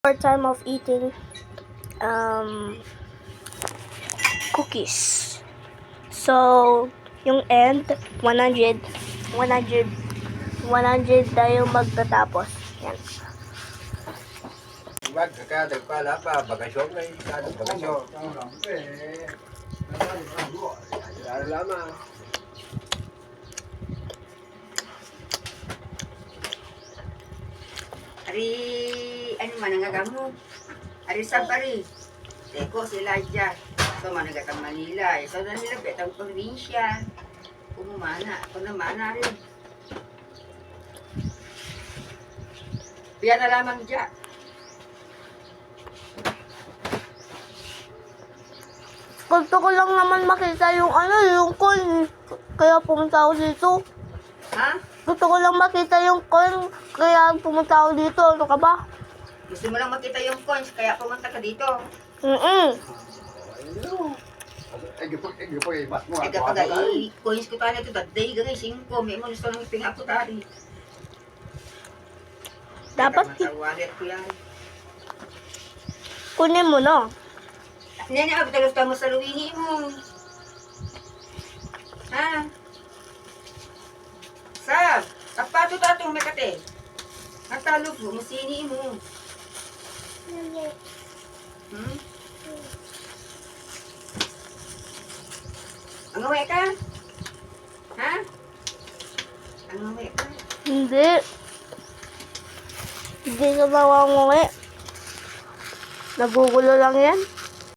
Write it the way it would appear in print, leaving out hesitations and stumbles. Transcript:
Our time of eating cookies. So, yung end, 100 tayo magtatapos. Yan. Wag ka pala pa bagasyon na bagasyon. Lama. Ari, ano man ang agamo? Ari sabari. Teko sila dyan. So, managatang Manila. So, na nila betang probinsya. Kumumana. Kung namana rin. Biya na lamang dyan. Gusto ko lang naman makita yung coin. Kaya pumunta ako dito. Ha? Gusto ko lang makita yung coin. Kaya pumunta ako dito. Ano ka ba? Gusto mo lang makita yung coins, kaya pumunta ka dito. Ega pag coins ko tayo ito, daday gagay, 5. May mo gusto nang ipingapo tari. Dapat Wallet ko yan. kunin mo, no? Nene, abitalos mo sa luwini mo. Ha? Sab, sapato tatong mekate. Ang talog mo, masini mo. Hmm? Ang uwi ka? Ha? Ang uwi ka? Hindi. Hindi ka mawangungi. Nagugulo lang yan.